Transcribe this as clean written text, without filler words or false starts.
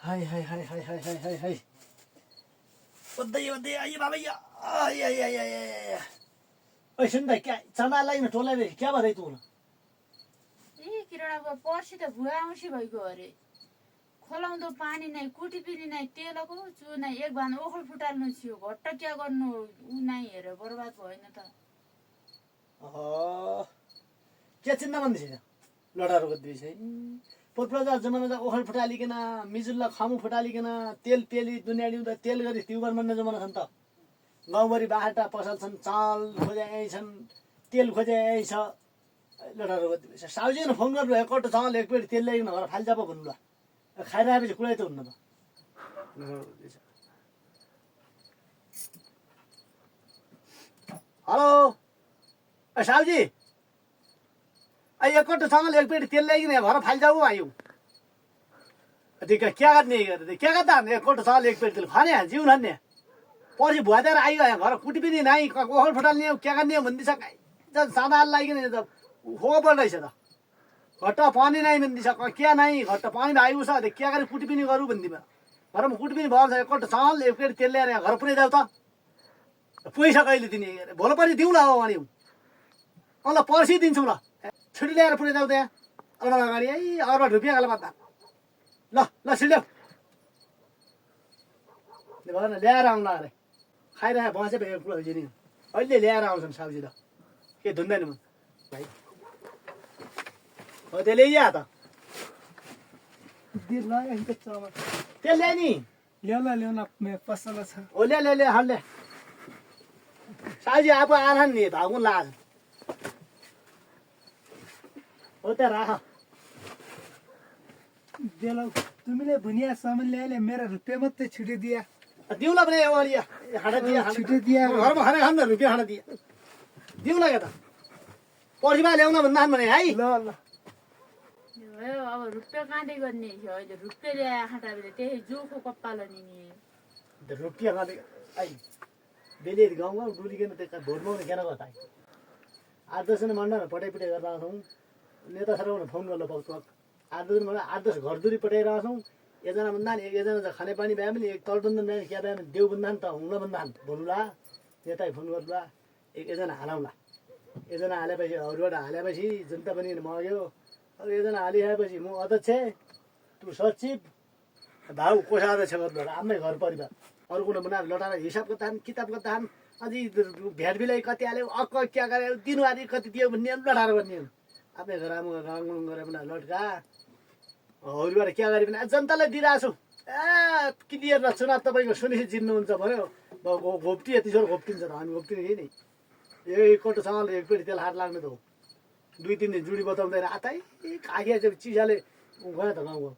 हाय हाय हाय हाय हाय हाय हाय हाय बद्दै आइए बाबा या आय आय आय आय आय ओए सुन भाइ क्या चना लाइन टोला रे क्या भरै तू ए किरणको पर्सि त भुवा आउँसी भइगयो अरे खोलाउँदो पानी नै कुटी पिनी नै तेलको चु नै एक भान ओखल फुटाल्नु छियो घट्ट क्या गर्नु उ नै हेर बर्बाद भएन त क्या चिन्ता भन्दै छ लडारो गद्दै छ पोतप्रजा जमाना ओखल फुटालिकन मिजुल्ला खामु फुटालिकन तेल पेली दुनियाँ दिउँदा तेल गरी ट्युबर बन्ने जमाना छन् त गाउँभरि बाटा पसल छन् चाल खोजे छन् तेल खोजे छ लडारो गद्दै छ साउजीले फोन गर्नु एकपल्ट चाल एक प्लेट तेल ल्याइकन घर फाल्जा पो भन्नु ल खाएर आएपछि कुरै त हुन्न त हेलो साउजी एकपल्ट चामल एक प्लेट तेल ल्याइकन घर फाल्जाऊ आयो क्या गर्ने क्या गर्दा एकपल्ट चामल एक प्लेट तेल खाने जिउ खाने पर्सि भुवातिर आइगयो घर कुटी पनि नाइ ओखल फुटाल्ने क्या गर्ने भन्दैछ सादा लागिकन हो पर्दैछ त घट्ट पानी नै भन्दैछ क्या नै घट्ट पानी आइगयो छ क्या गरी कुटी पनि गरौँ भन्दिमा घरमा कुटी पनि भयो एकपल्ट चामल एक प्लेट तेल ल्याएर घर पुऱ्याइदेऊ त पैसा कहिले दिने भोलि पनि दिउँला हो अनि ल पर्सि दिन्छौँ ल छिटो ल्याएर पुऱ्याइदेऊ त्यहाँ अलग अगाडि है अर्बा रुपियाँ गाला बात ल ल छिटो भएन ल्याएर आउँला अरे खाइरहेको बसे भेगेको कुरा हुन्छ नि अहिले ल्याएर आउँछन् सब्जी त के धुन्दैन म भाइ हो त्यो ल्याइया त त्यो ल्याए नि ल्याउन पसल छ हो ल्या हाल्ने सब्जी आफू आएन नि भागुन लाग हो त्यहाँ राख देला तिमीले भुनिया सामान ल्याएले मेरो रुपियाँ मात्रै छुटिदिया दिउँला पनि खाना दिया छुटिदिया घरमा खाना खानु न रुपियाँ खाना दिया दिउँला क्या त पर्सिमा ल्याउन भन्दा भने है ल ल भयो अब रुपियाँ काँदै गर्ने थियो अहिले रुपियाँ ल्याए खाँटा त्यही जोको कप्पालो नि रुपियाँ खाँदै आई बेली गाउँमा डुलिकन त्यो भोट माग्ने केन गर्दा 8-10 जना मण्डल पठाइपुटाइ गरिरहेको छौँ नेता सरकारले फोन गर्नु पाउँछ 8-10 घर दूरी पठाइरहेको छौँ एकजना भन्दा एकजना त खानेपानी भए पनि एक तलबन्धन भए क्या भए देउ भन्दा त हुँला भन्दा भन्नुला नेताले फोन गर्नुला एकजना हालाउँला एकजना हालेपछि अरूबाट हालेपछि जनता पनि मग्यो अब एकजना हालिसकेपछि म अध्यक्ष तु सचिव भाउ कोषा अध्यक्ष गर्नु आफ्नै घर परिवार अरू कुनै बनाएर लटाएर हिसाब गर्दा किताब गर्दा अझै भ्याट बिलाई कति हाल्यो अक्क क्या गऱ्यो दिनु आदि कति दियो भन्ने लटाएर गर्ने आफ्नै घर आमा गाउँगुङ गरेर पनि लट्का अरूबाट क्या गरे पनि जनतालाई दिइरहेको छु क्लियर र चुनाव तपाईँको सुनिश्चित जित्नुहुन्छ भन्यो घोप्टी यति छोरो घोप्टिन्छ त हामी घोप्टिने कि नै एकपल्ट चामल एक पेटी तेल हात लाग्ने त हो 2-3 दिन जुडी बताउँदैन आतै कागे चिसाले गयो त गाउँको